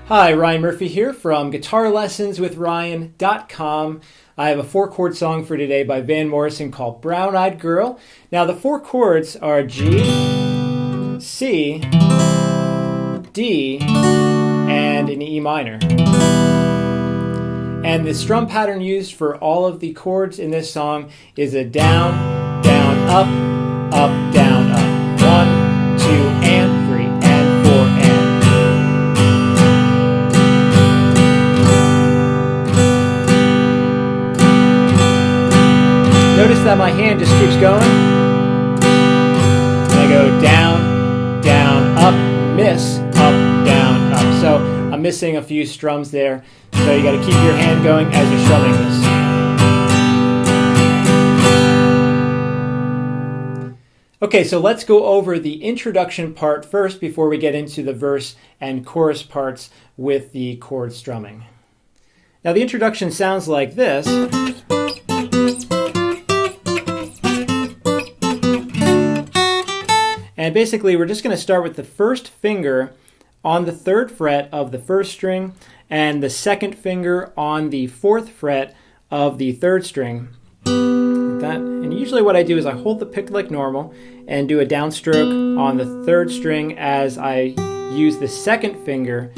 Hi, Ryan Murphy here from GuitarLessonsWithRyan.com. I have a 4-chord song for today by Van Morrison called Brown Eyed Girl. Now the 4 chords are G, C, D, and an E minor. And the strum pattern used for all of the chords in this song is a down, down, up, up, down, up. 1, 2, and 3, and 4, and. Notice that my hand just keeps going. And I go down, down, up, miss, up, down, up. So I'm missing a few strums there. So you got to keep your hand going as you're strumming this. Okay, so let's go over the introduction part first before we get into the verse and chorus parts with the chord strumming. Now the introduction sounds like this. And basically we're just going to start with the first finger on the 3rd fret of the 1st string and the 2nd finger on the 4th fret of the 3rd string. Like that. And usually what I do is I hold the pick like normal and do a downstroke on the 3rd string as I use the 2nd finger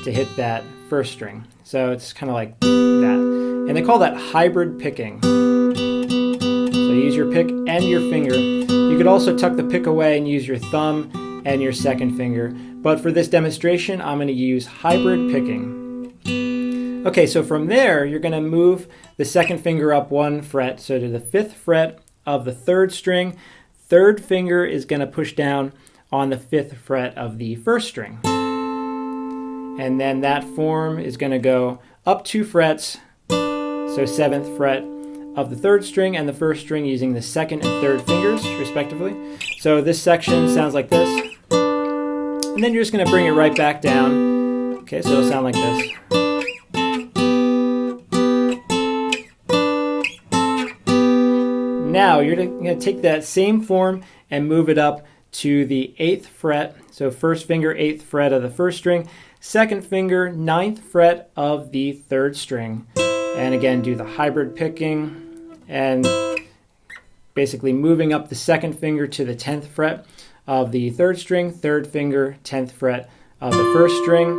to hit that 1st string. So it's kind of like that. And they call that hybrid picking. So use your pick and your finger. You could also tuck the pick away and use your thumb and your 2nd finger. But for this demonstration, I'm going to use hybrid picking. Okay, so from there, you're going to move the 2nd finger up 1 fret, so to the 5th fret of the 3rd string. 3rd finger is going to push down on the 5th fret of the 1st string. And then that form is going to go up 2 frets, so 7th fret of the 3rd string and the 1st string using the 2nd and 3rd fingers, respectively. So this section sounds like this. And then you're just going to bring it right back down. Okay, so it'll sound like this. Now you're going to take that same form and move it up to the 8th fret. So 1st finger, 8th fret of the 1st string. 2nd finger, 9th fret of the 3rd string. And again, do the hybrid picking and basically moving up the 2nd finger to the 10th fret of the 3rd string, 3rd finger, 10th fret of the 1st string,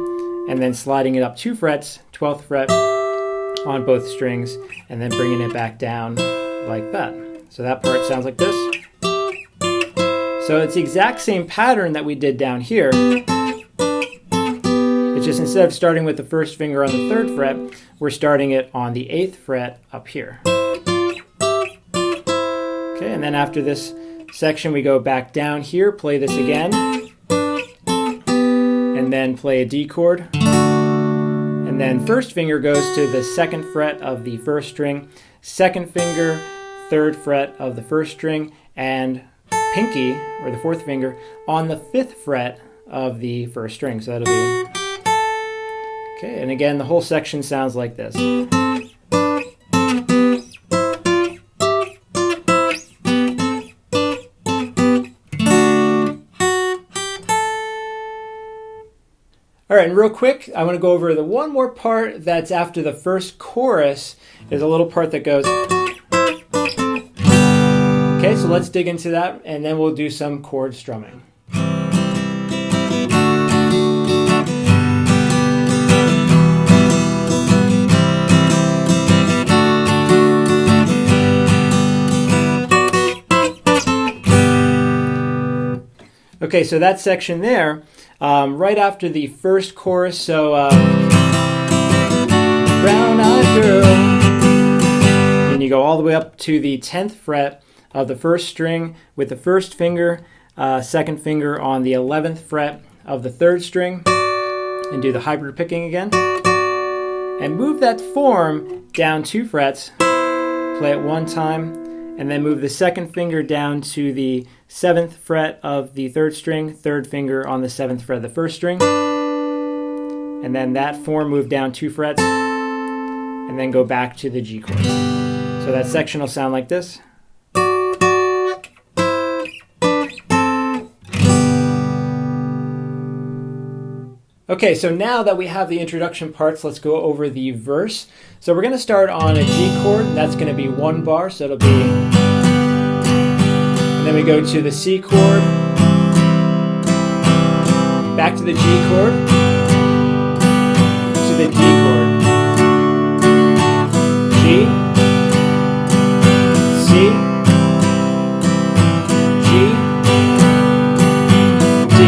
and then sliding it up 2 frets, 12th fret on both strings, and then bringing it back down like that. So that part sounds like this. So it's the exact same pattern that we did down here. It's just instead of starting with the 1st finger on the 3rd fret, we're starting it on the 8th fret up here. Okay, and then after this section we go back down here, play this again, and then play a D chord. And then 1st finger goes to the 2nd fret of the 1st string, 2nd finger, 3rd fret of the 1st string, and pinky, or the 4th finger, on the 5th fret of the 1st string. So that'll be... Okay, and again, the whole section sounds like this. All right, and real quick, I want to go over the one more part that's after the first chorus. There's a little part that goes... Okay, so let's dig into that, and then we'll do some chord strumming. Okay, so that section there, right after the first chorus, so brown-eyed girl, and you go all the way up to the 10th fret of the 1st string with the 1st finger, 2nd finger on the 11th fret of the 3rd string, and do the hybrid picking again, and move that form down 2 frets, play it 1 time, and then move the 2nd finger down to the 7th fret of the 3rd string, 3rd finger on the 7th fret of the 1st string, and then that form move down 2 frets, and then go back to the G chord. So that section will sound like this. Okay, so now that we have the introduction parts, let's go over the verse. So we're going to start on a G chord. That's going to be 1 bar, so it'll be... And then we go to the C chord, back to the G chord, to the D chord. G, C, G, D.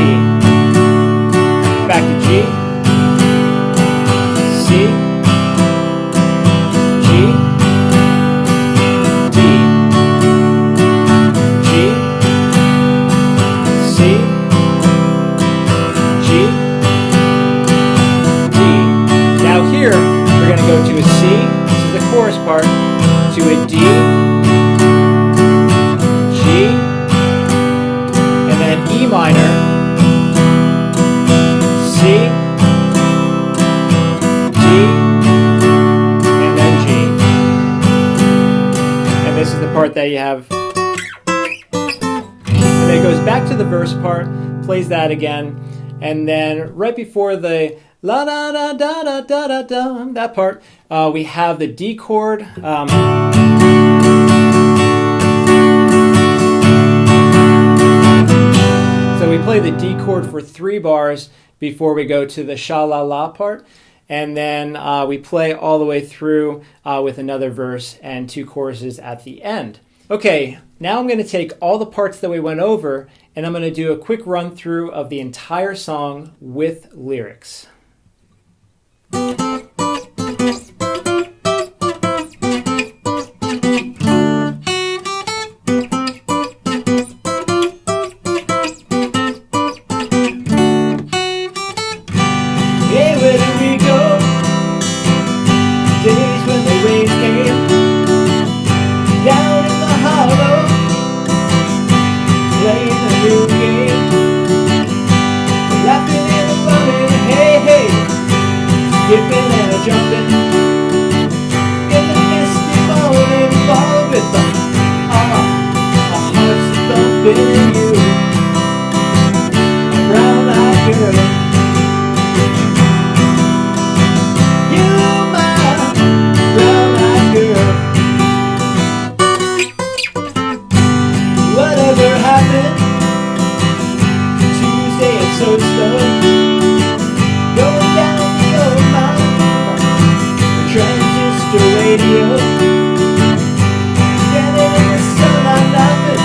Back to G, C, G, D, G, C, G, D. Now here, we're going to go to a C, this is the chorus part, to a D, G, and then E minor, C, D, and then G. And this is the part that you have. And then it goes back to the verse part, plays that again, and then right before the la da da da da da da da, that part, we have the D chord. So we play the D chord for 3 bars before we go to the sha-la-la part, and then we play all the way through with another verse and 2 choruses at the end. Okay, now I'm going to take all the parts that we went over, and I'm going to do a quick run through of the entire song with lyrics. Skipping and jumping in the misty morning fog with our hearts thumping you, brown-eyed girl. You, my brown-eyed girl. Whatever happened Tuesday at So Slow? Going down transistor radio, standing in the sunlight laughing,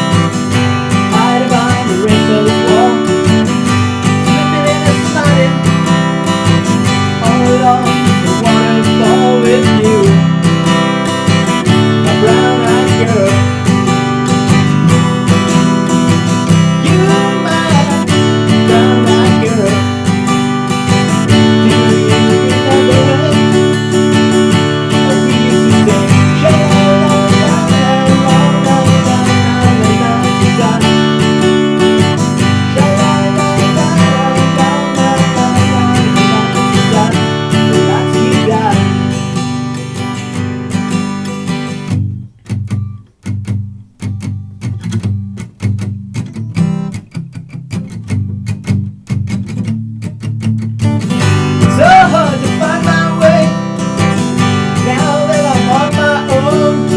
hiding behind the rainbow's wall, slipping and sliding all along the waterfall with you, my brown-eyed girl. You, my brown-eyed girl. Do you remember it? So hard to find my way now that I'm on my own.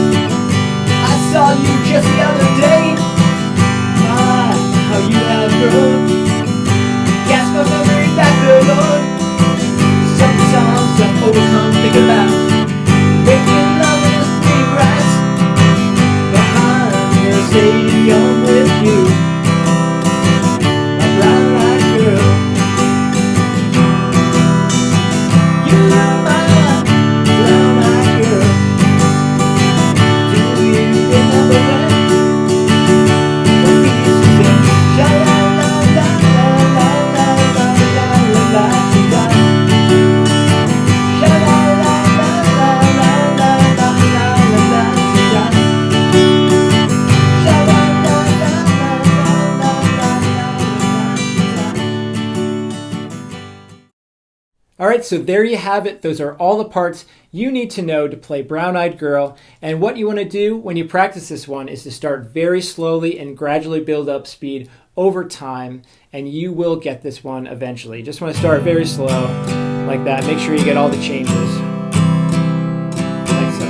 I saw you just the other day. My, how you have grown. Cast my memory back alone. Sometimes I overcome, think about making love in the green grass behind the stadium with you, my brown-eyed girl. Alright, so there you have it. Those are all the parts you need to know to play Brown Eyed Girl. And what you want to do when you practice this one is to start very slowly and gradually build up speed over time, and you will get this one eventually. You just want to start very slow like that. Make sure you get all the changes. Like so.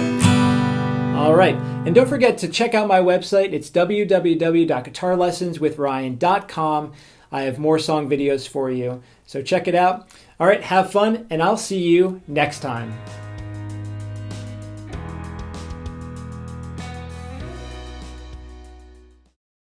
All right. And don't forget to check out my website. It's www.guitarlessonswithryan.com. I have more song videos for you, so check it out. All right, have fun, and I'll see you next time.